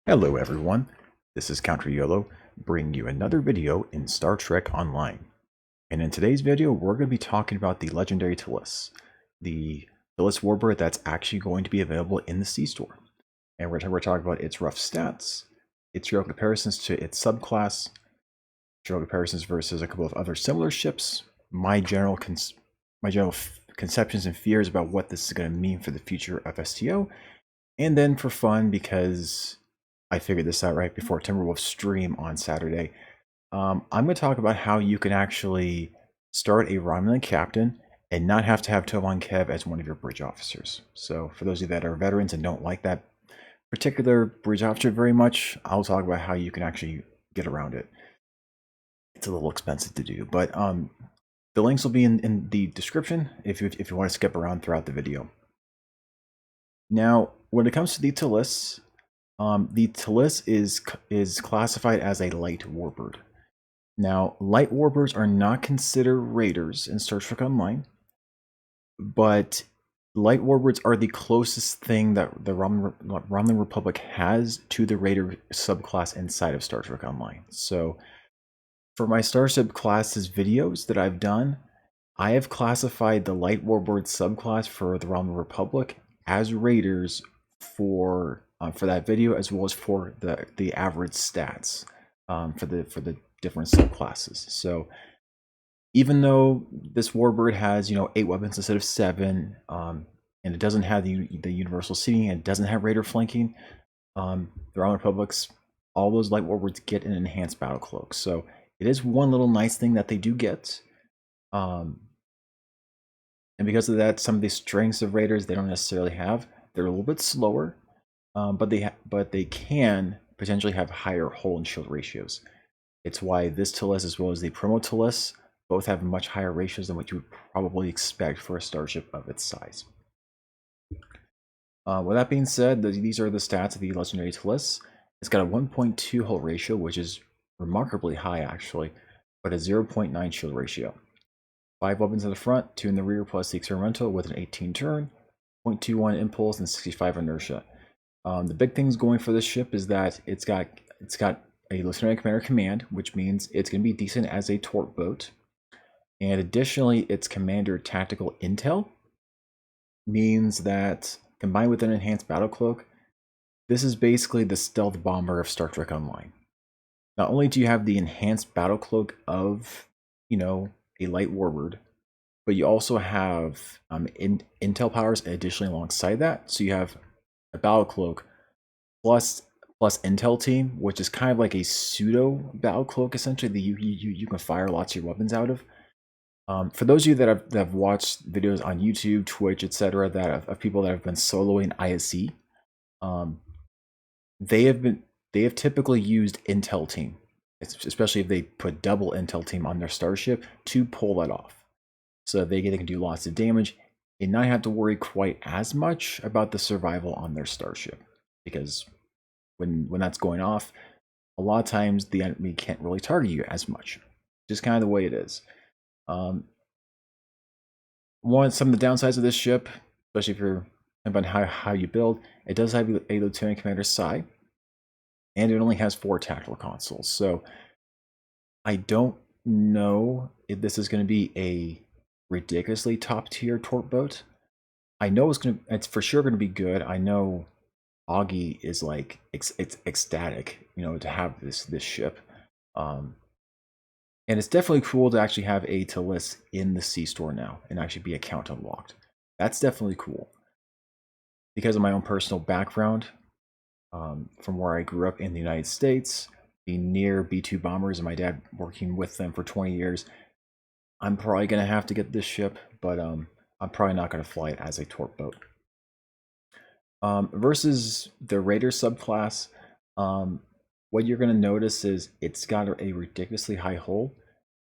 Hello everyone, this is CounterYolo, bringing you another video in Star Trek Online. And in today's video, we're going to be talking about the Legendary T'liss, the T'liss warbird that's actually going to be available in the C-Store. And we're talking about its rough stats, its real comparisons to its subclass, real comparisons versus a couple of other similar ships, my general conceptions and fears about what this is going to mean for the future of STO, and then for fun, because I figured this out right before Timberwolves stream on Saturday, I'm going to talk about how you can actually start a Romulan captain and not have to have Tovan Khev as one of your bridge officers. So for those of you that are veterans and don't like that particular bridge officer very much, I'll talk about how you can actually get around it. It's a little expensive to do, but the links will be in the description if you want to skip around throughout the video. Now, when it comes to the T'liss is classified as a light warbird. Now, light warbirds are not considered raiders in Star Trek Online, but light warbirds are the closest thing that the Romulan Republic has to the raider subclass inside of Star Trek Online. So, for my Starship classes videos that I've done, I have classified the light warbird subclass for the Romulan Republic as raiders for that video, as well as for the average stats for the different subclasses. So even though this warbird has 8 weapons instead of 7, and it doesn't have the universal seating, and it doesn't have raider flanking, the Romulan Republic's all those light warbirds get an enhanced battle cloak. So it is one little nice thing that they do get. And because of that, some of the strengths of raiders they don't necessarily have. They're a little bit slower, but they can potentially have higher hull and shield ratios. It's why this T'liss as well as the Promo T'liss both have much higher ratios than what you would probably expect for a starship of its size. With that being said, these are the stats of the Legendary T'liss. It's got a 1.2 hull ratio, which is remarkably high actually, but a 0.9 shield ratio. 5 weapons in the front, 2 in the rear, plus the experimental with an 18 turn, 0.21 impulse, and 65 inertia. The big things going for this ship is that it's got a Lieutenant Commander command, which means it's going to be decent as a torp boat. And additionally, its Commander tactical intel means that combined with an enhanced battle cloak, this is basically the stealth bomber of Star Trek Online. Not only do you have the enhanced battle cloak of, a light warbird, but you also have intel powers additionally alongside that. So you have a battle cloak plus intel team, which is kind of like a pseudo battle cloak essentially that you can fire lots of your weapons out of. For those of you that have watched videos on YouTube, Twitch, etc., of people that have been soloing ISC, they have typically used intel team, especially if they put double intel team on their starship to pull that off. So they can do lots of damage and not have to worry quite as much about the survival on their starship. Because when that's going off, a lot of times the enemy can't really target you as much. Just kind of the way it is. Some of the downsides of this ship, especially if you're about how you build, it does have a Lieutenant Commander Psi, and it only has 4 tactical consoles. So I don't know if this is going to be a ridiculously top tier torp boat. I know it's for sure going to be good. I know Augie is like it's ecstatic, to have this ship, and it's definitely cool to actually have a T'liss in the C-Store now and actually be account unlocked. That's definitely cool because of my own personal background, from where I grew up in the United States, being near B-2 bombers, and my dad working with them for 20 years. I'm probably going to have to get this ship, but I'm probably not going to fly it as a torp boat. Versus the Raider subclass, what you're going to notice is it's got a ridiculously high hull.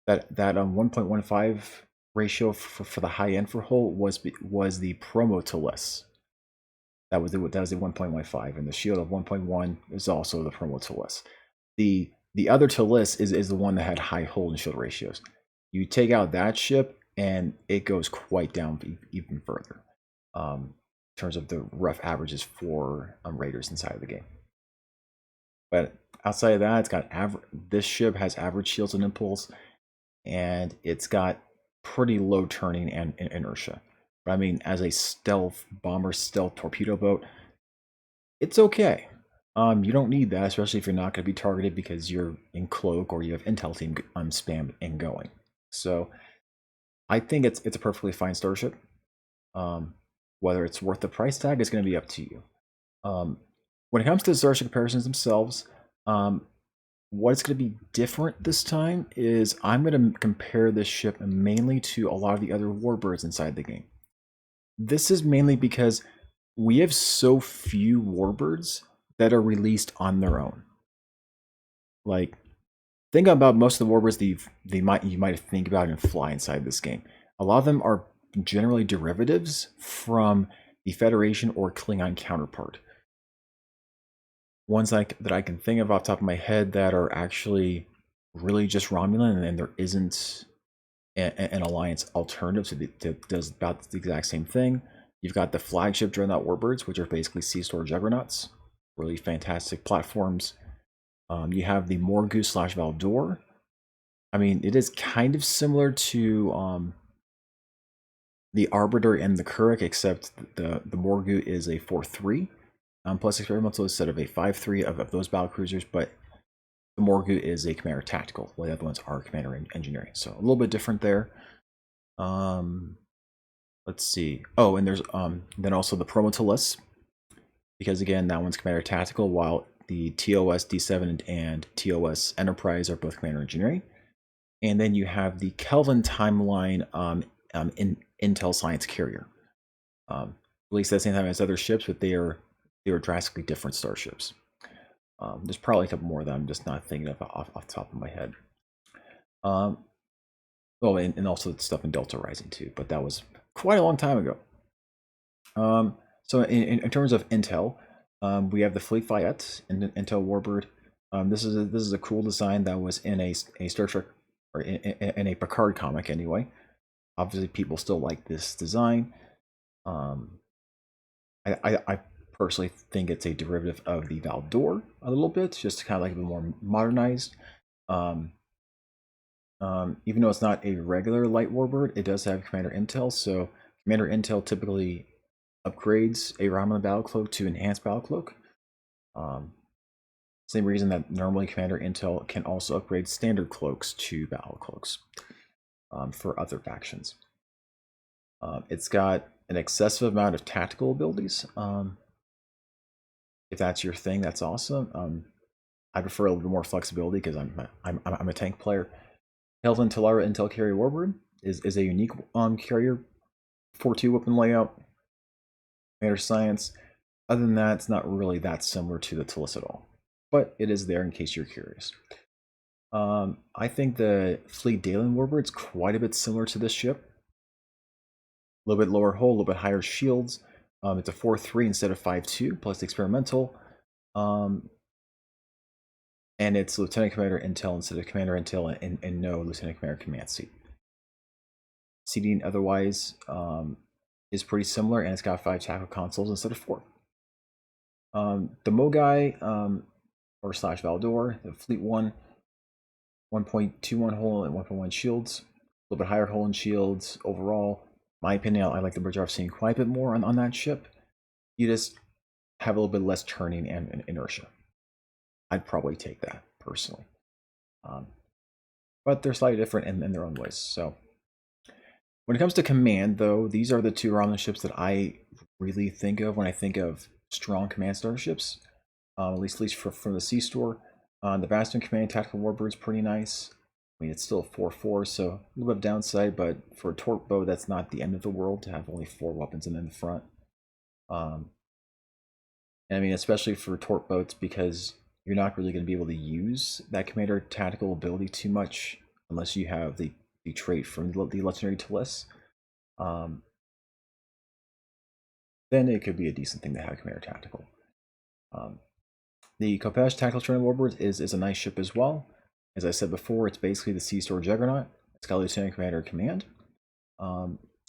That 1.15 ratio for the high end for hull was the Promo T'liss. That was the 1.15, and the shield of 1.1 is also the Promo T'liss. The other T'liss is the one that had high hull and shield ratios. You take out that ship, and it goes quite down even further in terms of the rough averages for Raiders inside of the game. But outside of that, it's got this ship has average shields and impulse, and it's got pretty low turning and inertia. But I mean, as a stealth bomber, stealth torpedo boat, it's okay. You don't need that, especially if you're not going to be targeted because you're in cloak or you have intel team spam and going. So I think it's a perfectly fine starship. Whether it's worth the price tag is going to be up to you. When it comes to the Starship Comparisons themselves, what's going to be different this time is I'm going to compare this ship mainly to a lot of the other warbirds inside the game. This is mainly because we have so few warbirds that are released on their own. Like, think about most of the warbirds that you might think about and fly inside this game. A lot of them are generally derivatives from the Federation or Klingon counterpart. Ones that I can think of off the top of my head that are actually really just Romulan, and there isn't an alliance alternative that does about the exact same thing. You've got the flagship Dreadnought Warbirds, which are basically sea store juggernauts, really fantastic platforms. You have the Morgu / Valdor. I mean, it is kind of similar to the Arbiter and the Kuruk, except the Morgu is a 4-3 plus experimental instead of a 5-3 of those battlecruisers, but the Morgu is a commander tactical, while the other ones are commander engineering. So a little bit different there. Let's see. Oh, and there's then also the Promo T'liss, because again, that one's commander tactical, while the TOS D7 and TOS Enterprise are both commander engineering. And then you have the Kelvin Timeline Intel Science Carrier. Released at the same time as other ships, but they are drastically different starships. There's probably a couple more that I'm just not thinking of off the top of my head. Oh, and also the stuff in Delta Rising too, but that was quite a long time ago. So in terms of Intel, we have the Fleet Fayette Intel Warbird. This is a cool design that was in a Star Trek or in a Picard comic anyway. Obviously, people still like this design. I personally think it's a derivative of the Valdor a little bit, just kind of like a bit more modernized. Even though it's not a regular light warbird, it does have Commander Intel. So Commander Intel typically upgrades a Romulan Battlecloak to Enhanced Battlecloak. Same reason that normally Commander Intel can also upgrade standard cloaks to Battlecloaks for other factions. It's got an excessive amount of tactical abilities. If that's your thing, that's awesome. I prefer a little bit more flexibility because I'm a tank player. Kelvin T'liss Intel Carrier Warbird is a unique carrier 4-2 weapon layout. Commander Science. Other than that, it's not really that similar to the T'liss at all, but it is there in case you're curious. I think the Fleet Dalen Warbird is quite a bit similar to this ship. A little bit lower hull, a little bit higher shields. It's a 4-3 instead of 5-2 plus experimental. And it's Lieutenant Commander Intel instead of Commander Intel, and no Lieutenant Commander Command Seat. Seating otherwise is pretty similar, and it's got 5 tackle consoles instead of 4. The Mogai or / Valdor, the Fleet 1, 1.21 hull and 1.1 shields. A little bit higher hull and shields overall. In my opinion, I like the Bridge seeing quite a bit more on that ship. You just have a little bit less turning and inertia. I'd probably take that personally. But they're slightly different in their own ways. So when it comes to command, though, these are the 2 Romulan ships that I really think of when I think of strong command starships. At least from the Sea Store. The Bastion Command Tactical Warbird is pretty nice. I mean, it's still a 4-4, so a little bit of downside, but for a torque bow, that's not the end of the world to have only 4 weapons in the front. And I mean, especially for torque boats, because you're not really going to be able to use that commander tactical ability too much unless you have the trait from the Legendary T'liss. Then it could be a decent thing to have commander tactical. The Khopesh Tactical Training Warbird is a nice ship as well. As I said before, it's basically the Sea Store Juggernaut. It's got Lieutenant Commander Command.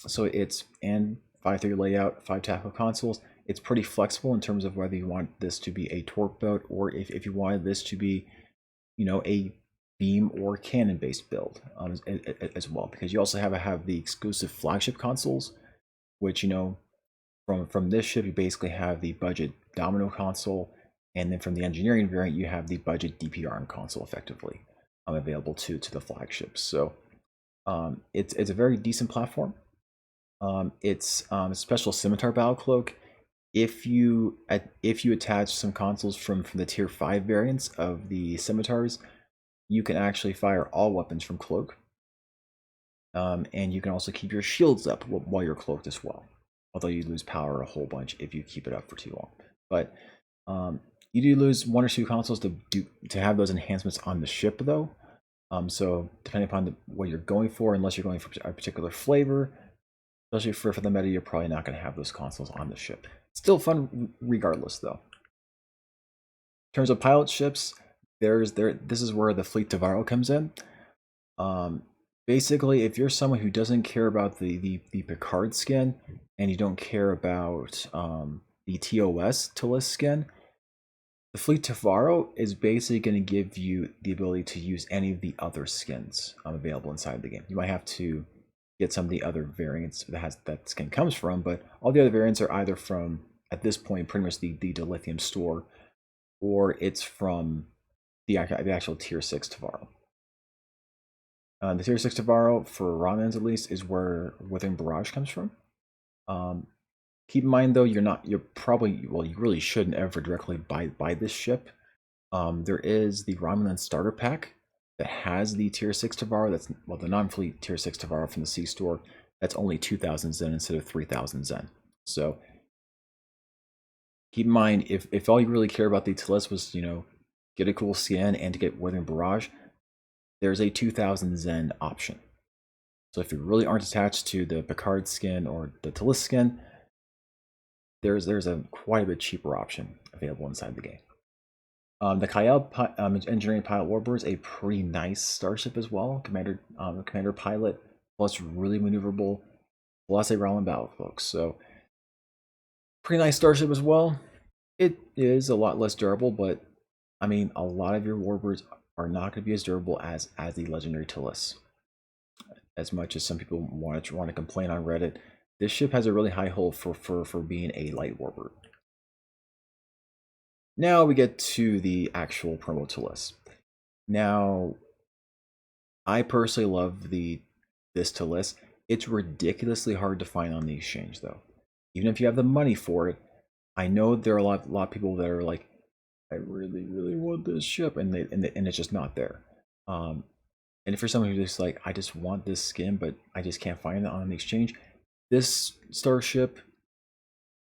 So it's and 5-3 layout, 5 tactical consoles, it's pretty flexible in terms of whether you want this to be a torque boat or if you wanted this to be, a beam or cannon based build as well, because you also have the exclusive flagship consoles, which from this ship you basically have the budget Domino console, and then from the engineering variant you have the budget DPRM console effectively available to the flagships. So it's a very decent platform. It's a special scimitar battle cloak. If you attach some consoles from the tier 5 variants of the scimitars, you can actually fire all weapons from cloak, and you can also keep your shields up while you're cloaked as well, although you lose power a whole bunch if you keep it up for too long. But you do lose 1 or 2 consoles to have those enhancements on the ship though. So depending upon what you're going for, unless you're going for a particular flavor, especially for the meta, you're probably not going to have those consoles on the ship. Still fun regardless though. In terms of pilot ships, this is where the Fleet Tavaro comes in. Basically, if you're someone who doesn't care about the Picard skin, and you don't care about the TOS T'liss skin, the Fleet Tavaro is basically going to give you the ability to use any of the other skins available inside the game. You might have to get some of the other variants that skin comes from, but all the other variants are either from, at this point, pretty much the Dilithium store, or it's from the actual Tier 6 Tavaro. The Tier 6 Tavaro, for Romulans at least, is where Withering Barrage comes from. Keep in mind though, you really shouldn't ever directly buy this ship. There is the Romulan starter pack that has the Tier 6 Tavaro, that's, well, the non-fleet Tier 6 Tavaro from the C store, that's only 2,000 Zen instead of 3,000 Zen. So keep in mind, if all you really care about the T'liss was, get a cool skin and to get Withering Barrage, there's a 2,000 Zen option. So if you really aren't attached to the Picard skin or the T'liss skin, there's a quite a bit cheaper option available inside the game. The Kyle Engineering Pilot Warbird is a pretty nice starship as well. Commander pilot, plus really maneuverable, plus a Romulan battle cloak. So pretty nice starship as well. It is a lot less durable, but I mean, a lot of your warbirds are not going to be as durable as the Legendary T'liss. As much as some people want to complain on Reddit, this ship has a really high hull for being a light warbird. Now we get to the actual promo T'liss. Now, I personally love this T'liss. It's ridiculously hard to find on the exchange though. Even if you have the money for it, I know there are a lot of people that are like, I really, really want this ship, and it's just not there. And if you're someone who's just like, I just want this skin, but I just can't find it on the exchange, this starship,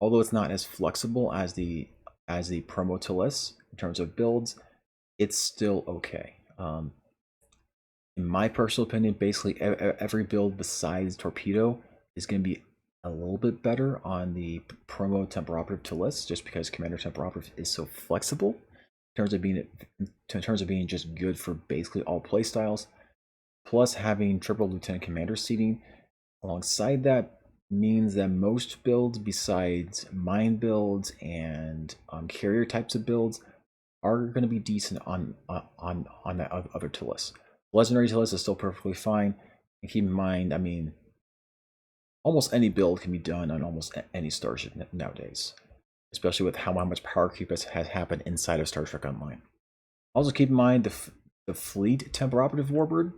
although it's not as flexible as the promo T'liss in terms of builds, it's still okay. In my personal opinion, basically every build besides Torpedo is going to be a little bit better on the promo Temper Operative T'liss, just because Commander Temper Operative is so flexible in terms of being just good for basically all playstyles. Plus, having triple Lieutenant Commander seating alongside that means that most builds besides mine builds and carrier types of builds are going to be decent on that other T'liss. Legendary T'liss is still perfectly fine, and keep in mind, I mean, almost any build can be done on almost any starship nowadays, especially with how much power creep has happened inside of Star Trek Online. Also keep in mind the Fleet Temper Operative Warbird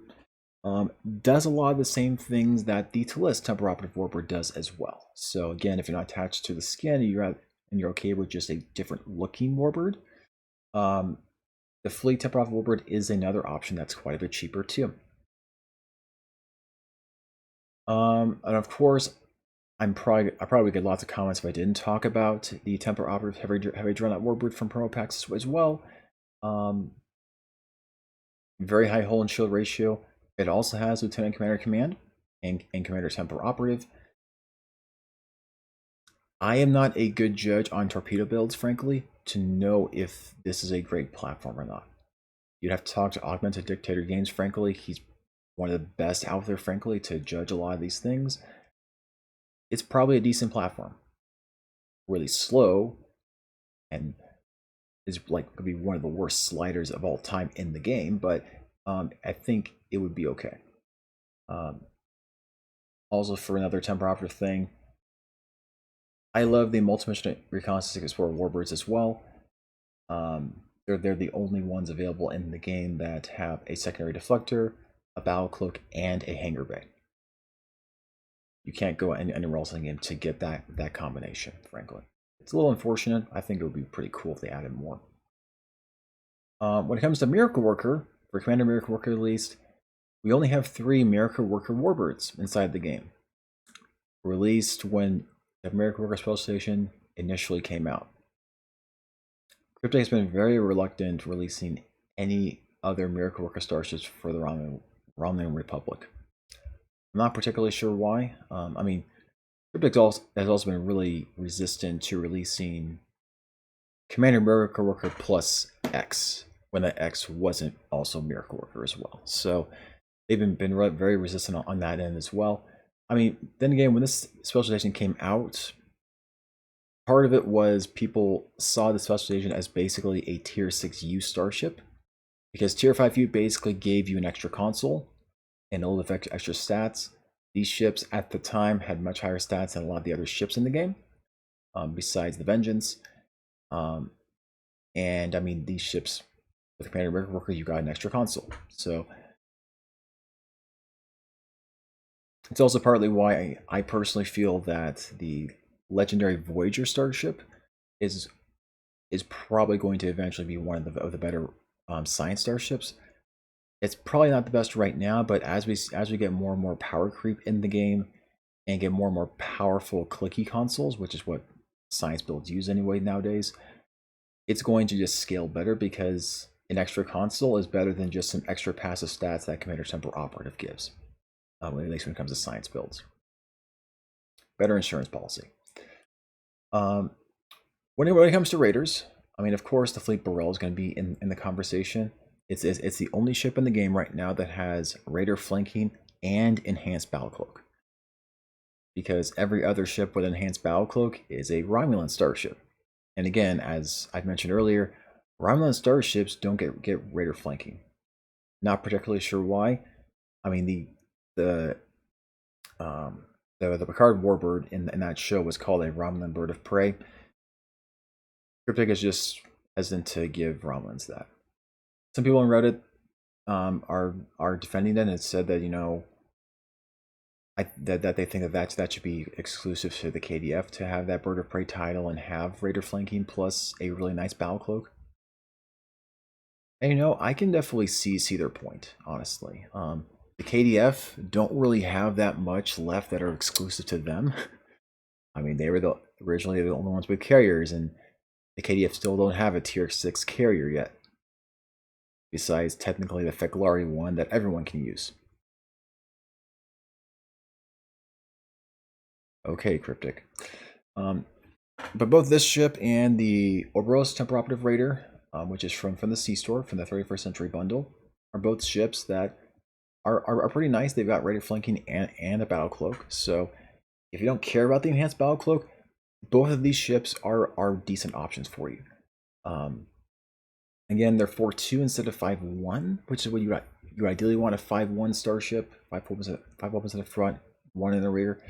does a lot of the same things that the T'liss Temper Operative Warbird does as well. So again, if you're not attached to the skin and you're okay with just a different looking Warbird, the Fleet Temper Operative Warbird is another option that's quite a bit cheaper too. And of course, I probably get lots of comments if I didn't talk about the Temper Operative Heavy Dreadnought Warbird from promo packs as well. Very high hull and shield ratio. It also has Lieutenant Commander Command and Commander Temper Operative. I am not a good judge on torpedo builds, frankly, to know if this is a great platform or not. You'd have to talk to Augmented Dictator Games, frankly. He's one of the best out there, frankly, to judge a lot of these things. It's probably a decent platform. really slow and is like could be one of the worst sliders of all time in the game, but I think it would be okay. Also, for another temper operative thing, I love the multi-mission reconnaissance explorer warbirds as well. They're the only ones available in the game that have a secondary deflector, a battle cloak, and a hangar bay. You can't go anywhere else in the game to get that combination, frankly. It's a little unfortunate. I think it would be pretty cool if they added more. When it comes to Miracle Worker, for Commander Miracle Worker at least, we only have 3 Miracle Worker warbirds inside the game. Released when the Miracle Worker Spell Station initially came out. Cryptic has been very reluctant releasing any other Miracle Worker starships for the Romulan Republic. I'm not particularly sure why. I mean, Cryptic has also been really resistant to releasing Commander Miracle Worker plus X, when that X wasn't also Miracle Worker as well. So they've been very resistant on that end as well. I mean, then again, when this specialization came out, part of it was people saw the specialization as basically a tier 6U starship, because tier 5U basically gave you an extra console and all the extra stats. These ships at the time had much higher stats than a lot of the other ships in the game, besides the Vengeance. And I mean, these ships with Commander Miracle Worker, you got an extra console. So it's also partly why I personally feel that the Legendary Voyager starship is probably going to eventually be one of the better science starships. It's probably not the best right now, but as we get more and more power creep in the game and get more and more powerful clicky consoles, which is what science builds use anyway nowadays, it's going to just scale better, because an extra console is better than just some extra passive stats that Commander Temper Operative gives, at least when it comes to science builds. Better insurance policy. When it comes to raiders, I mean, of course, the Fleet Burrell is going to be in the conversation. It's the only ship in the game right now that has raider flanking and enhanced battle cloak, because every other ship with enhanced battle cloak is a Romulan starship. And again, as I've mentioned earlier, Romulan starships don't get raider flanking. Not particularly sure why. I mean, the Picard warbird in that show was called a Romulan bird of prey. Cryptic is just hesitant to give Romulans that. Some people on Reddit are defending that, and it said that, you know, that they think that should be exclusive to the KDF to have that bird of prey title and have raider flanking plus a really nice battle cloak. And you know, I can definitely see their point, honestly. The KDF don't really have that much left that are exclusive to them. I mean, they were originally the only ones with carriers, and the KDF still don't have a tier 6 carrier yet, besides technically the Feklari one that everyone can use. Okay, Cryptic. But both this ship and the Ouroboros Temper Operative Raider, which is from the C-Store, from the 31st Century Bundle, are both ships that are pretty nice. They've got raider flanking and a battle cloak. So if you don't care about the enhanced battle cloak, both of these ships are decent options for you. Again, they're 4-2 instead of 5-1, which is what you ideally want: a 5-1 starship, 5 weapons in the front, 1 in the rear.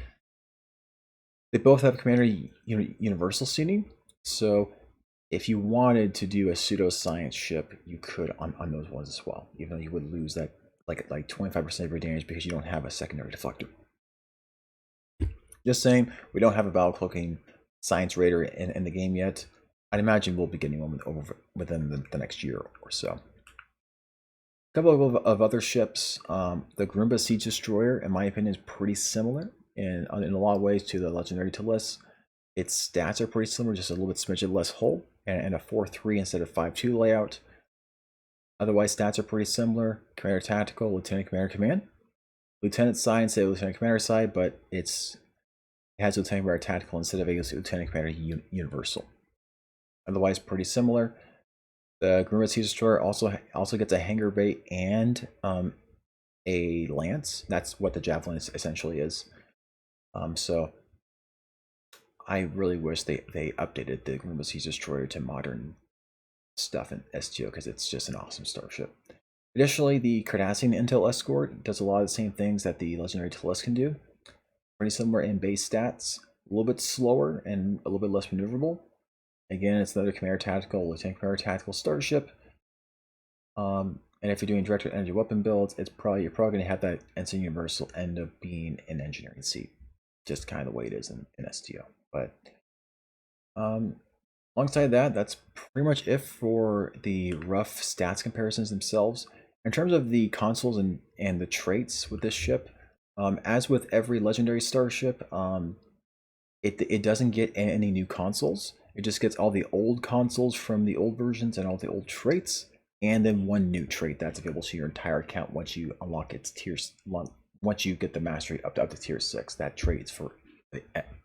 They both have Commander Universal seating, so if you wanted to do a pseudo-science ship, you could on those ones as well, even though you would lose that like 25% of your damage because you don't have a secondary deflector. Just saying, we don't have a battle cloaking science raider in the game yet. I'd imagine we'll be getting one within the next year or so. A couple of other ships. The Grimba Siege Destroyer, in my opinion, is pretty similar in a lot of ways to the Legendary T'liss. Its stats are pretty similar, just a little bit smidgen less hull, and a 4-3 instead of 5-2 layout. Otherwise, stats are pretty similar. Commander Tactical, Lieutenant Commander Command. Lieutenant side instead of Lieutenant Commander side, but it has Lieutenant Commander Tactical instead of a Lieutenant Commander Universal. Otherwise, pretty similar. The Grimba Siege Destroyer also gets a hangar bay and a lance. That's what the Javelin essentially is. So I really wish they updated the Romulan Siege Destroyer to modern stuff in STO because it's just an awesome starship. Additionally, the Cardassian Intel Escort does a lot of the same things that the Legendary T'liss can do. Pretty similar in base stats, a little bit slower and a little bit less maneuverable. Again, it's another Commander Tactical, Lieutenant Commander Tactical starship. And if you're doing directed energy weapon builds, you're probably going to have that Ensign Universal end up being an engineering seat, just kind of the way it is in STO. But alongside that, that's pretty much it for the rough stats comparisons themselves. In terms of the consoles and the traits with this ship, as with every legendary starship, it doesn't get any new consoles. It just gets all the old consoles from the old versions and all the old traits, and then one new trait that's available to your entire account once you unlock its tiers. Once you get the mastery up to tier 6, that trait is for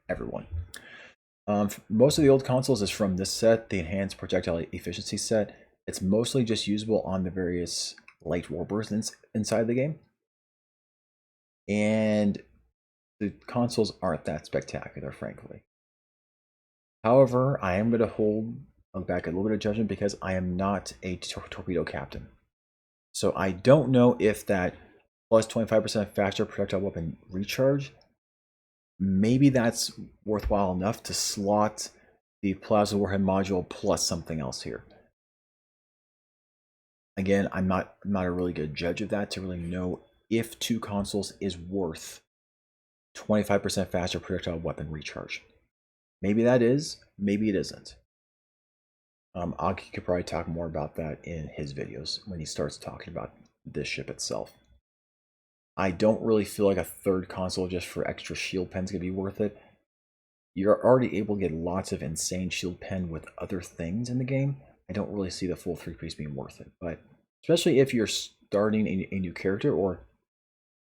everyone. Most of the old consoles is from this set, the Enhanced Projectile Efficiency set. It's mostly just usable on the various light warbirds inside the game. And the consoles aren't that spectacular, frankly. However, I am going to hold back a little bit of judgment because I am not a torpedo captain. So I don't know if that plus 25% faster projectile weapon recharge, maybe that's worthwhile enough to slot the Plasma Warhead module plus something else here. Again, I'm not a really good judge of that to really know if 2 consoles is worth 25% faster projectile weapon recharge. Maybe that is, maybe it isn't. Aki could probably talk more about that in his videos when he starts talking about this ship itself. I don't really feel like a third console just for extra shield pens could be worth it. You're already able to get lots of insane shield pen with other things in the game. I don't really see the full 3-piece being worth it, but especially if you're starting a new character, or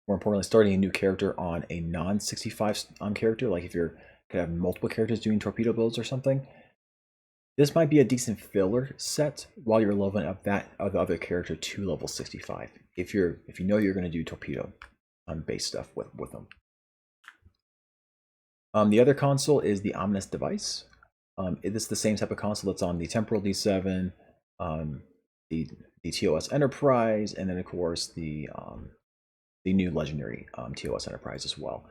more importantly, starting a new character on a non-65 character, like if you're going to have multiple characters doing torpedo builds or something, this might be a decent filler set while you're leveling up that other character to level 65. If you know you're going to do torpedo base stuff with them. The other console is the Ominous Device. It is the same type of console that's on the Temporal D7, the TOS Enterprise, and then of course the new legendary TOS Enterprise as well.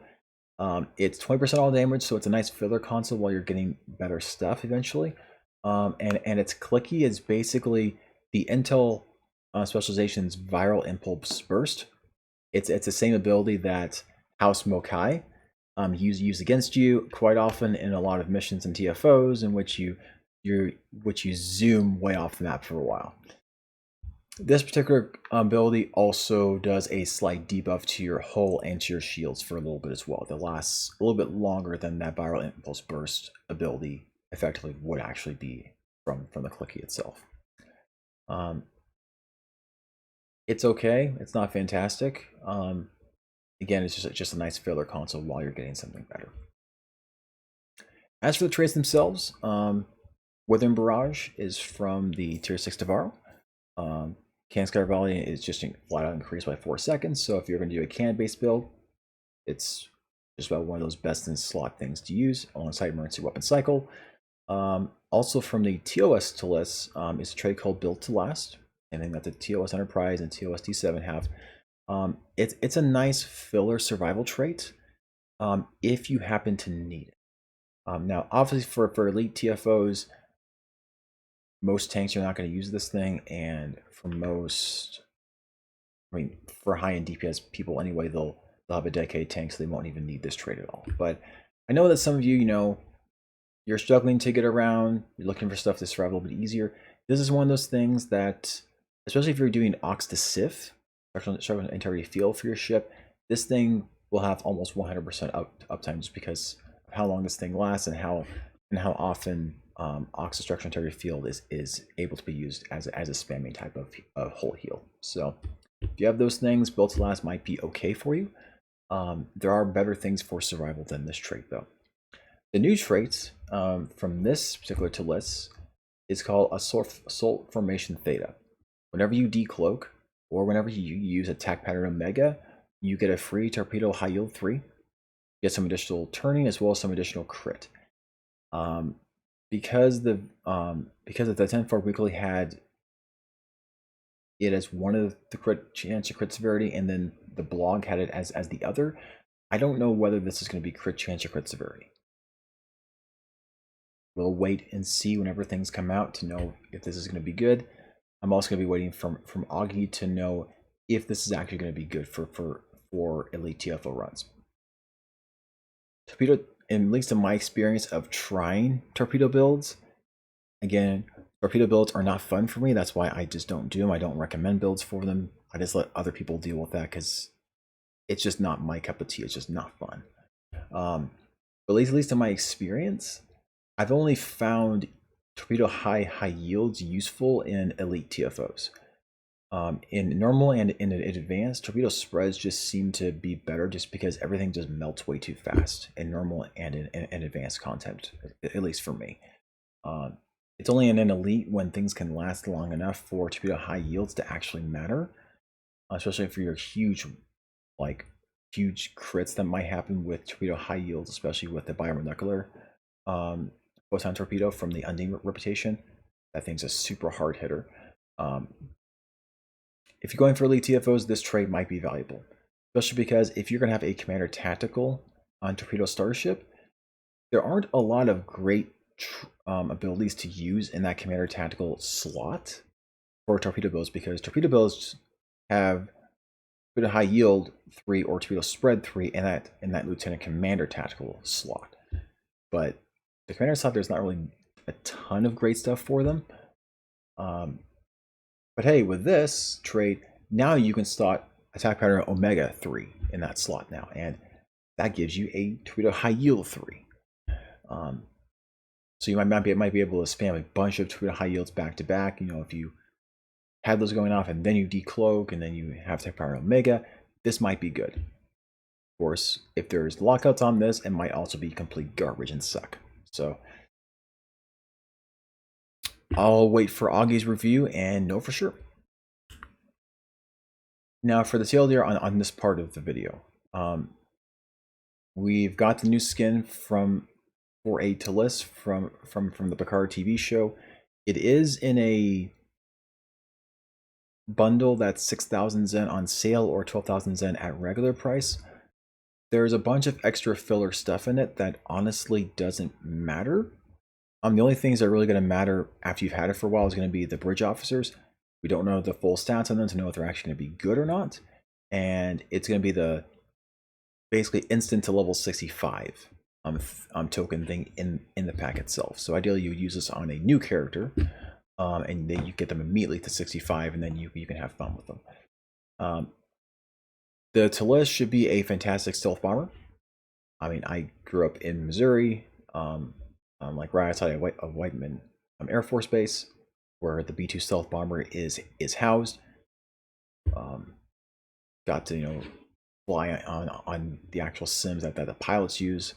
It's 20% all damage, so it's a nice filler console while you're getting better stuff eventually. And its clicky is basically the Intel Specialization's Viral Impulse Burst. It's the same ability that House Mokai use against you quite often in a lot of missions and TFOs, in which you zoom way off the map for a while. This particular ability also does a slight debuff to your hull and to your shields for a little bit as well. That lasts a little bit longer than that Viral Impulse Burst ability effectively would actually be from the clicky itself. It's okay. It's not fantastic. Again, it's just a nice filler console while you're getting something better. As for the traits themselves, Withering Barrage is from the Tier 6 Devarro. Cannon Scatter Volley is just flat out increased by 4 seconds, so if you're going to do a cannon-based build, it's just about one of those best in slot things to use alongside Emergency Weapon Cycle. Also from the TOS T'liss is a trait called Built to Last, and that the TOS Enterprise and TOS D7 have. It's a nice filler survival trait if you happen to need it. Now, obviously, for elite TFOs, most tanks are not going to use this thing, and for high-end DPS people anyway, they'll have a dedicated tank, so they won't even need this trait at all. But I know that some of you, you're struggling to get around, you're looking for stuff to survive a little bit easier. This is one of those things that, especially if you're doing Aux to Sif, struggling to integrity field for your ship, this thing will have almost 100% uptime just because of how long this thing lasts and how often Aux Destruction Integrity Field is able to be used as a spamming type of hull heal. So if you have those things, Built to Last might be okay for you. There are better things for survival than this trait, though. The new trait from this particular T'liss is called Assault Formation Theta. Whenever you decloak, or whenever you use Attack Pattern Omega, you get a free Torpedo High Yield 3. You get some additional turning as well as some additional crit. Because the 10-4 weekly had it as one of the crit chance or crit severity, and then the blog had it as the other. I don't know whether this is going to be crit chance or crit severity. We'll wait and see whenever things come out to know if this is going to be good. I'm also going to be waiting from Augie to know if this is actually going to be good for elite TFO runs. Torpedo, at least in my experience of trying torpedo builds, again, torpedo builds are not fun for me. That's why I just don't do them. I don't recommend builds for them. I just let other people deal with that because it's just not my cup of tea. It's just not fun. But at least in my experience, I've only found torpedo high yields useful in elite TFOs. In normal and in advanced, torpedo spreads just seem to be better just because everything just melts way too fast in normal and in advanced content, at least for me. It's only in an elite when things can last long enough for torpedo high yields to actually matter, especially for your huge crits that might happen with torpedo high yields, especially with the biomolecular photon torpedo from the Undine reputation. That thing's a super hard hitter. If you're going for elite TFOs, this trade might be valuable, especially because if you're going to have a commander tactical on Torpedo Starship, there aren't a lot of great abilities to use in that commander tactical slot for torpedo builds, because torpedo builds have torpedo high yield 3 or torpedo spread 3 in that lieutenant commander tactical slot. But the commander slot, there's not really a ton of great stuff for them. But hey, with this trade, now you can slot attack pattern Omega 3 in that slot now, and that gives you a torpedo high yield 3. So you might be able to spam a bunch of torpedo high yields back to back. You know, if you had those going off and then you decloak and then you have attack pattern Omega, this might be good. Of course, if there's lockouts on this, it might also be complete garbage and suck. So I'll wait for Augie's review and know for sure. Now for the TLDR on this part of the video, we've got the new skin for a T'liss from the Picard TV show. It is in a bundle that's 6,000 Zen on sale or 12,000 Zen at regular price. There's a bunch of extra filler stuff in it that honestly doesn't matter. The only things that are really going to matter after you've had it for a while is going to be the bridge officers. We don't know the full stats on them to know if they're actually going to be good or not. And it's going to be the basically instant to level 65 token thing in the pack itself. So ideally you would use this on a new character, and then you get them immediately to 65, and then you can have fun with them. The T'liss should be a fantastic stealth bomber. I mean, I grew up in Missouri, like right outside of Whiteman Air Force Base, where the B-2 stealth bomber is housed. Got to fly on the actual sims that the pilots use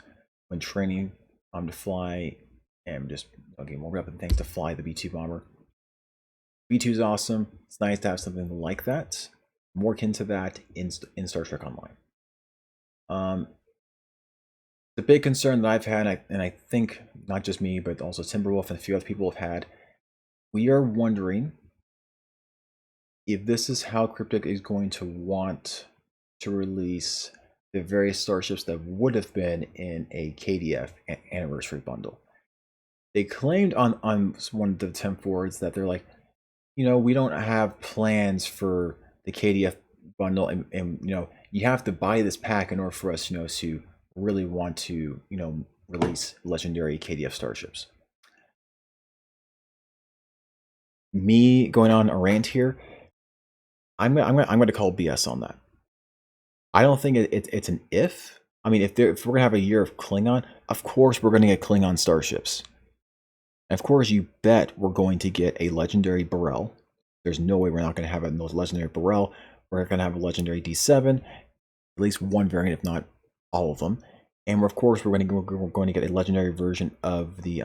when training to fly, and just warmed up and things to fly the B-2 bomber. B-2 is awesome. It's nice to have something like that, more akin to that in Star Trek Online. The big concern that I've had, and I think not just me, but also Timberwolf and a few other people have had, we are wondering if this is how Cryptic is going to want to release the various starships that would have been in a KDF anniversary bundle. They claimed on one of the temp forwards that they're like, we don't have plans for the KDF bundle, and you have to buy this pack in order for us, to really want to, release legendary KDF starships. Me going on a rant here, I'm going to call BS on that. I don't think it's an if. I mean, if we're going to have a year of Klingon, of course we're going to get Klingon starships. And of course, you bet we're going to get a legendary Burrell. There's no way we're not going to have a legendary Burrell. We're going to have a legendary D7, at least one variant, if not all of them. And of course, we're going to get a legendary version of the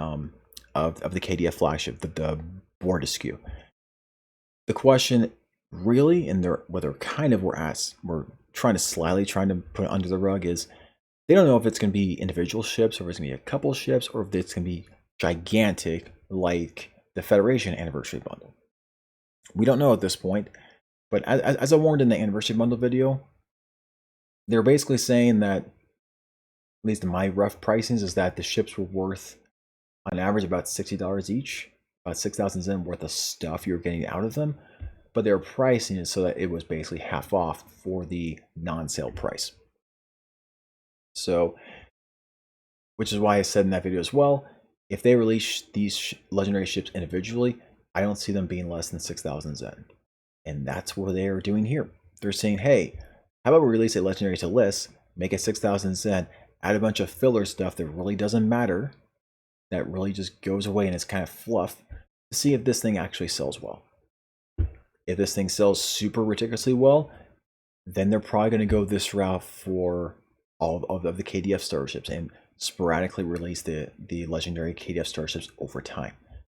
KDF flagship, the Bordescu. The question, really, and we're trying to slyly put it under the rug, is They don't know if it's going to be individual ships, or if it's going to be a couple ships, or if it's going to be gigantic like the Federation Anniversary Bundle. We don't know at this point, but as I warned in the Anniversary Bundle video, they're basically saying that, at least in my rough pricings, is that the ships were worth, on average, about $60 each, about 6,000 Zen worth of stuff you're getting out of them, but they're pricing it so that it was basically half off for the non-sale price. So, which is why I said in that video as well, if they release these legendary ships individually, I don't see them being less than 6,000 Zen. And that's what they are doing here. They're saying, hey, how about we release a legendary T'liss, make it 6,000 Zen, add a bunch of filler stuff that really doesn't matter, that really just goes away and it's kind of fluff, to see if this thing actually sells well. If this thing sells super ridiculously well, then they're probably going to go this route for all of the KDF starships and sporadically release the legendary KDF starships over time.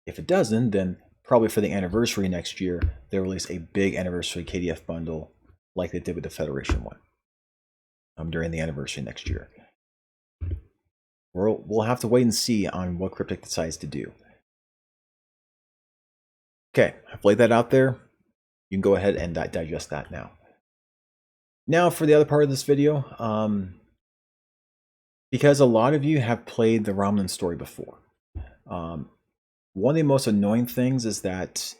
If it doesn't, then probably for the anniversary next year, they'll release a big anniversary KDF bundle like they did with the Federation one during the anniversary next year. We'll have to wait and see on what Cryptic decides to do. Okay, I've laid that out there. You can go ahead and digest that now. Now for the other part of this video, because a lot of you have played the Romulan story before. One of the most annoying things is that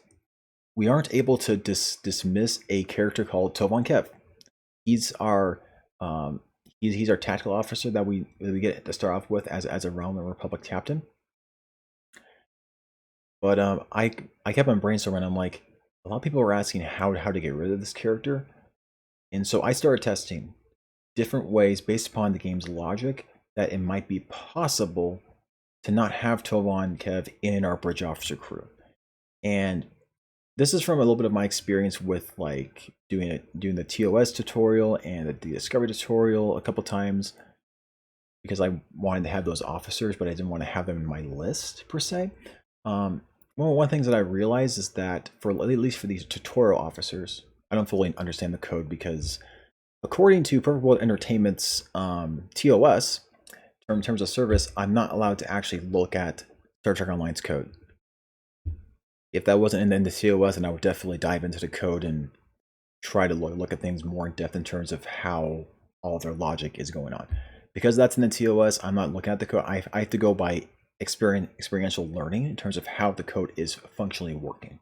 we aren't able to dismiss a character called Tovan Khev. He's our tactical officer that we get to start off with as a Romulan Republic captain. But I kept on brainstorming. I'm like, a lot of people are asking how to get rid of this character, and so I started testing different ways based upon the game's logic that it might be possible to not have Tovan Khev in our bridge officer crew. And this is from a little bit of my experience with like doing the TOS tutorial and the discovery tutorial a couple times, because I wanted to have those officers, but I didn't want to have them in my list per se. One thing that I realized is that for at least for these tutorial officers, I don't fully understand the code, because according to Perfect World Entertainment's TOS, in terms of service, I'm not allowed to actually look at Star Trek Online's code. If that wasn't in the TOS, then I would definitely dive into the code and try to look at things more in depth in terms of how all their logic is going on. Because that's in the TOS, I'm not looking at the code. I have to go by experiential learning in terms of how the code is functionally working.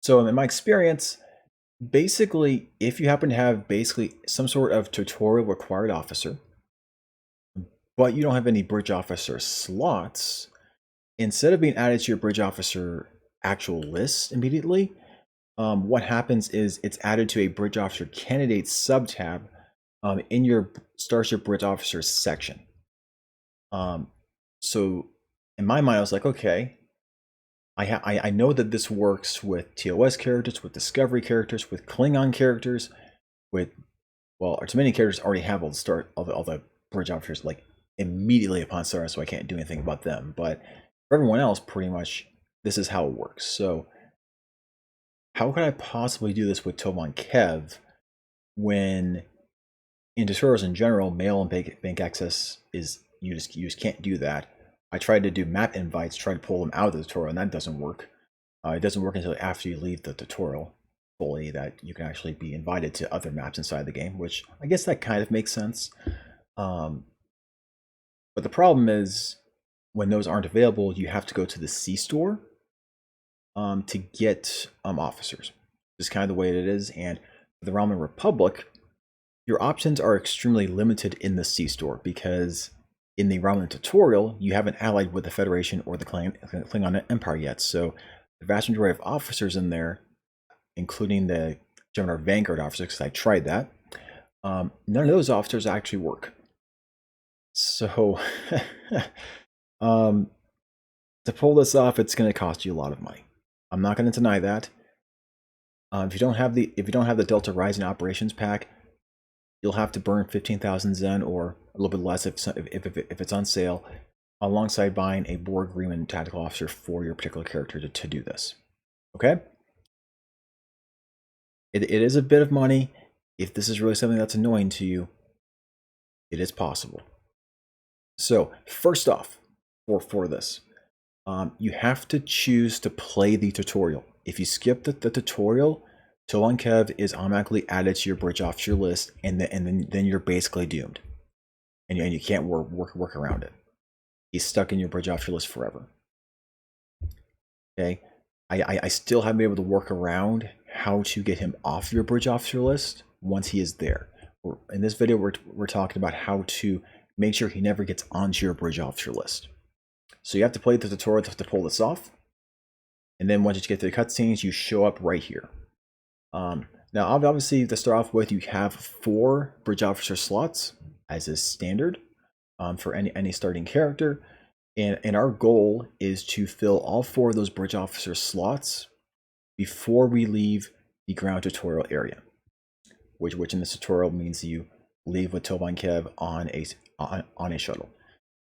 So in my experience, basically, if you happen to have basically some sort of tutorial required officer, but you don't have any bridge officer slots, instead of being added to your bridge officer actual list immediately, what happens is it's added to a bridge officer candidate subtab in your Starship Bridge Officers section. So in my mind, I was like, okay, I know that this works with TOS characters, with Discovery characters, with Klingon characters, with, well, too many characters already have all the bridge officers like immediately upon start, so I can't do anything about them. But for everyone else, pretty much this is how it works. So how could I possibly do this with Tovan Khev when in tutorials in general, mail and bank access is you just can't do that. I tried to do map invites, try to pull them out of the tutorial, and that doesn't work. It doesn't work until after you leave the tutorial fully that you can actually be invited to other maps inside the game, which I guess that kind of makes sense. But the problem is when those aren't available, you have to go to the C store to get officers. This is kind of the way it is. And for the Romulan Republic, your options are extremely limited in the C store, because in the Romulan tutorial, you haven't allied with the Federation or the Klingon Empire yet. So the vast majority of officers in there, including the Gemini Vanguard officers, because I tried that, none of those officers actually work. So to pull this off, it's going to cost you a lot of money. I'm not going to deny that. If you don't have the Delta Rising Operations Pack, you'll have to burn 15,000 Zen or a little bit less if it's on sale, alongside buying a Borg Greenman Tactical Officer for your particular character to do this. Okay? It is a bit of money. If this is really something that's annoying to you, it is possible. So first off, for this, you have to choose to play the tutorial. If you skip the tutorial, Tovan Khev is automatically added to your bridge officer list, and then you're basically doomed, and you can't work around it. He's stuck in your bridge officer list forever. Okay, I still haven't been able to work around how to get him off your bridge officer list once he is there. In this video, we're talking about how to make sure he never gets onto your bridge officer list. So you have to play the tutorial to pull this off. And then once you get to the cutscenes, you show up right here. Now, obviously, to start off with, you have 4 bridge officer slots, as is standard for any starting character. And our goal is to fill all 4 of those bridge officer slots before we leave the ground tutorial area, which in this tutorial means you leave with Tovan Khev on a shuttle.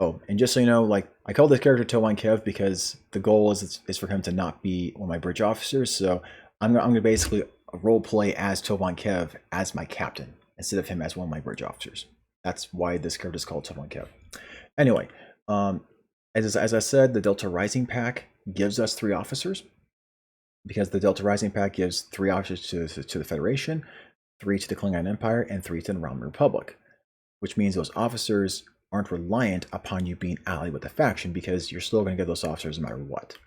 Oh, and just so you know, like, I call this character Tovan Khev because the goal is for him to not be one of my bridge officers. So I'm gonna basically role play as Tovan Khev as my captain instead of him as one of my bridge officers. That's why this character is called Tovan Khev. Anyway, as I said, the Delta Rising pack gives us 3 officers because the Delta Rising pack gives 3 officers to the Federation, 3 to the Klingon Empire, and 3 to the Romulan Republic, which means those officers aren't reliant upon you being allied with the faction because you're still going to get those officers no matter what.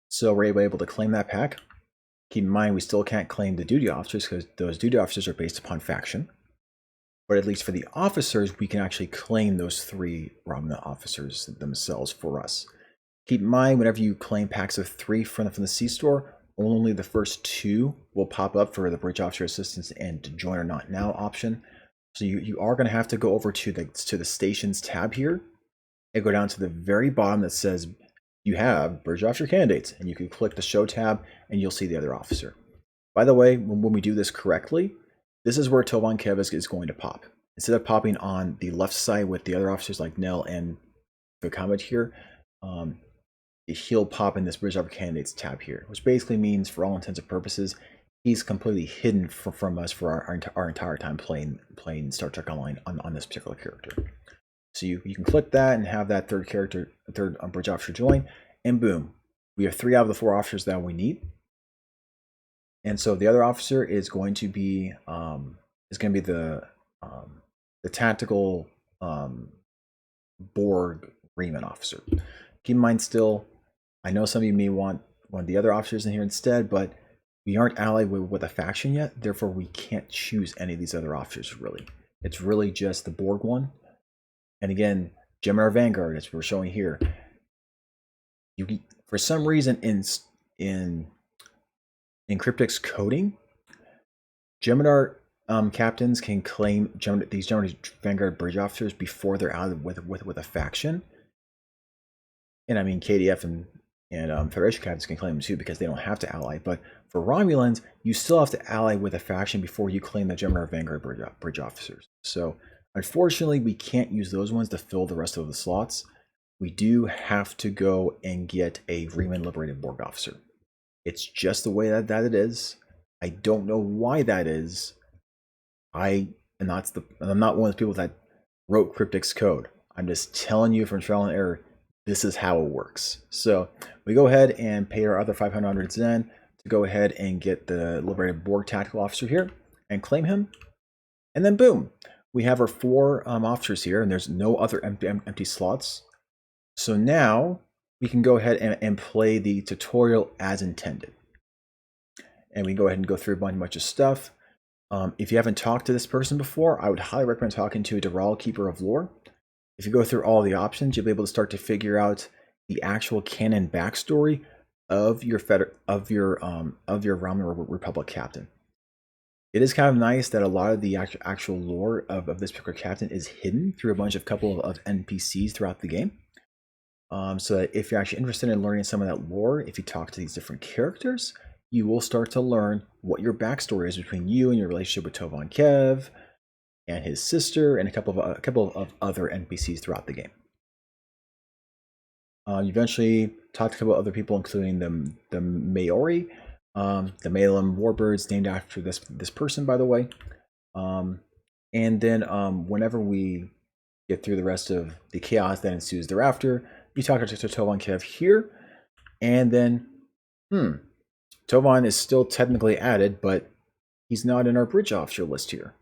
So we're able to claim that pack. Keep in mind, we still can't claim the duty officers because those duty officers are based upon faction. But at least for the officers, we can actually claim those 3 Romulan officers themselves for us. Keep in mind, whenever you claim packs of 3 from the C-Store, only the first 2 will pop up for the Bridge Officer Assistance and to join or not now option. So you are going to have to go over to the Stations tab here and go down to the very bottom that says you have Bridge Officer Candidates, and you can click the Show tab and you'll see the other officer. By the way, when we do this correctly, this is where Tovan Khev is going to pop. Instead of popping on the left side with the other officers like Nell and the Comet here, he'll pop in this Bridge Officer Candidates tab here, which basically means, for all intents and purposes, he's completely hidden from us for our entire time playing Star Trek Online on this particular character. So you can click that and have that third bridge officer join, and boom, we have 3 out of the 4 officers that we need. And so the other officer is going to be the tactical Borg Riemann officer. Keep in mind, still, I know some of you may want one of the other officers in here instead, but we aren't allied with a faction yet, therefore we can't choose any of these other officers, really. It's really just the Borg one. And again, Gemini Vanguard, as we're showing here, for some reason in Cryptic's coding, Gemini captains can claim these Gemini Vanguard bridge officers before they're allied with a faction. And I mean, KDF and Federation captains can claim them too because they don't have to ally. But for Romulans, you still have to ally with a faction before you claim the Gemini Vanguard bridge officers. So unfortunately, we can't use those ones to fill the rest of the slots. We do have to go and get a Riemann Liberated Borg officer. It's just the way that it is. I don't know why that is. I'm not one of the people that wrote Cryptic's code. I'm just telling you from trial and error, this is how it works. So we go ahead and pay our other 500 Zen to go ahead and get the Liberated Borg Tactical Officer here and claim him. And then boom, we have our 4 officers here, and there's no other empty slots. So now we can go ahead and play the tutorial as intended. And we can go ahead and go through a bunch of stuff. If you haven't talked to this person before, I would highly recommend talking to Doral, Keeper of Lore. If you go through all the options, you'll be able to start to figure out the actual canon backstory of your Romulan Republic captain. It is kind of nice that a lot of the actual lore of this particular captain is hidden through a couple of NPCs throughout the game. So that if you're actually interested in learning some of that lore, if you talk to these different characters, you will start to learn what your backstory is between you and your relationship with Tovan Khev and his sister and a couple of other NPCs throughout the game. You eventually talk to a couple of other people, including the Maori, the Malum warbirds, named after this person, by the way. And then whenever we get through the rest of the chaos that ensues thereafter. You talk to Tovan Khev here, and then, Tovan is still technically added, but he's not in our bridge officer list here.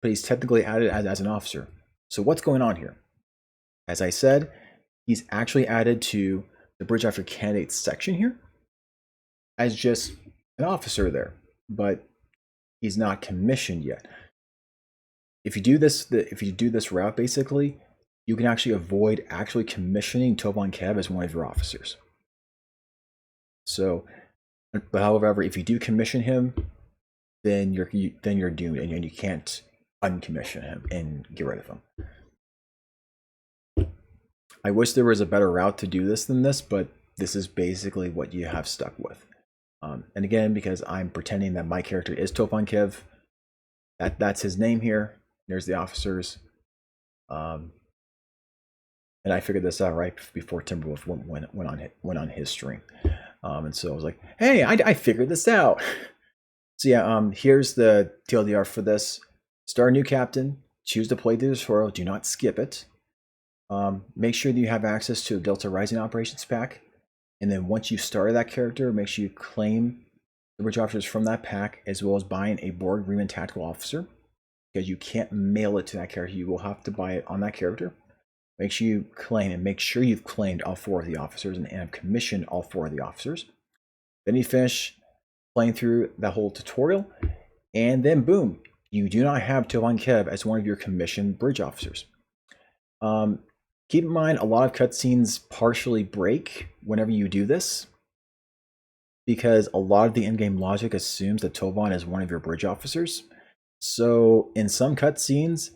But he's technically added as an officer. So what's going on here? As I said, he's actually added to the bridge officer candidates section here as just an officer there, but he's not commissioned yet. If you do this route, basically, you can actually avoid actually commissioning Tovan Khev as one of your officers. So, but however, if you do commission him, then you're doomed, and you can't uncommission him and get rid of him. I wish there was a better route to do this than this, but this is basically what you have stuck with. And again, because I'm pretending that my character is Tovan Khev, that's his name here. There's the officers. And I figured this out right before Timberwolf went on his stream. And so I was like, hey, I figured this out. So yeah, here's the TLDR for this. Start a new captain. Choose to play the tutorial. Do not skip it. Make sure that you have access to a Delta Rising Operations pack. And then once you start that character, make sure you claim the bridge officers from that pack, as well as buying a Borg Agreement Tactical Officer, because you can't mail it to that character. You will have to buy it on that character. Make sure you claim, and make sure you've claimed all 4 of the officers and have commissioned all 4 of the officers. Then you finish playing through that whole tutorial, and then boom, you do not have Tovan Khev as one of your commissioned bridge officers. Keep in mind, a lot of cutscenes partially break whenever you do this, because a lot of the in-game logic assumes that Tovan is one of your bridge officers. So in some cutscenes,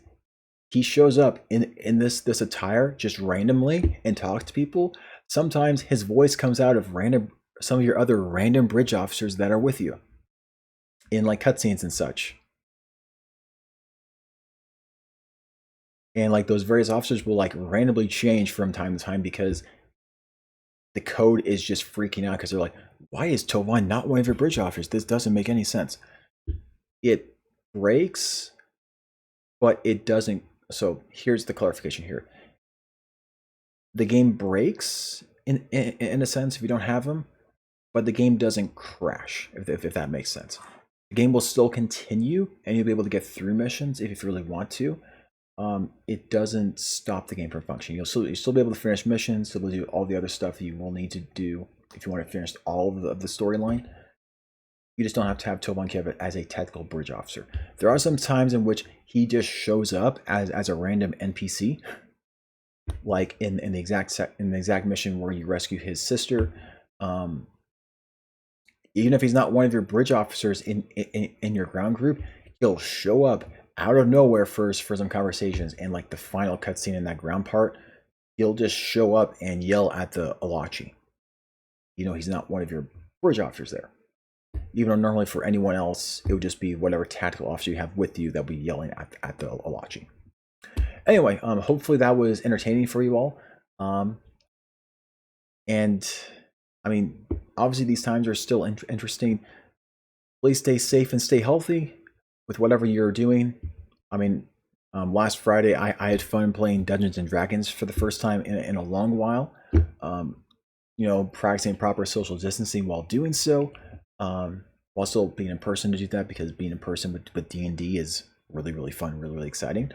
he shows up in this attire just randomly and talks to people. Sometimes his voice comes out of some of your other random bridge officers that are with you in like cutscenes and such. And like those various officers will like randomly change from time to time because the code is just freaking out, because they're like, why is Tovan not one of your bridge officers? This doesn't make any sense. It breaks, but it doesn't. So here's the clarification here. The game breaks in a sense if you don't have them, but the game doesn't crash, if that makes sense. The game will still continue, and you'll be able to get through missions if you really want to. It doesn't stop the game from functioning. You'll still be able to finish missions, still be able to do all the other stuff you will need to do if you want to finish all of the storyline. You just don't have to have Tovan Khev as a tactical bridge officer. There are some times in which he just shows up as a random NPC, like in the exact mission where you rescue his sister. Even if he's not one of your bridge officers in your ground group, he'll show up out of nowhere first for some conversations, and like the final cutscene in that ground part, he'll just show up and yell at the Alachi. You know, he's not one of your bridge officers there. Even though normally for anyone else, it would just be whatever tactical officer you have with you that'll be yelling at the Alachi. Anyway, hopefully that was entertaining for you all. And I mean, obviously these times are still interesting. Please stay safe and stay healthy with whatever you're doing. I mean, last Friday I had fun playing Dungeons and Dragons for the first time in a long while. You know, practicing proper social distancing while doing so, while still being in person to do that, because being in person with D&D is really fun, really exciting.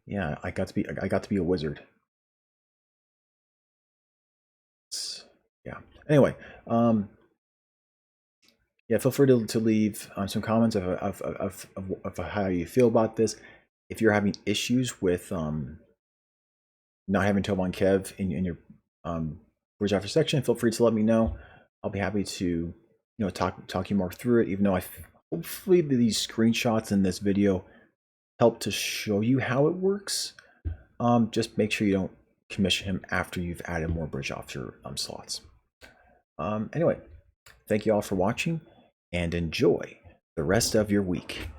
Yeah, I got to be a wizard. Yeah. Anyway, yeah, feel free to leave some comments of how you feel about this. If you're having issues with not having Tovan Khev in your bridge officer section, feel free to let me know. I'll be happy to talk you more through it. Even though hopefully these screenshots in this video help to show you how it works. Just make sure you don't commission him after you've added more bridge officer slots. Anyway, thank you all for watching, and enjoy the rest of your week.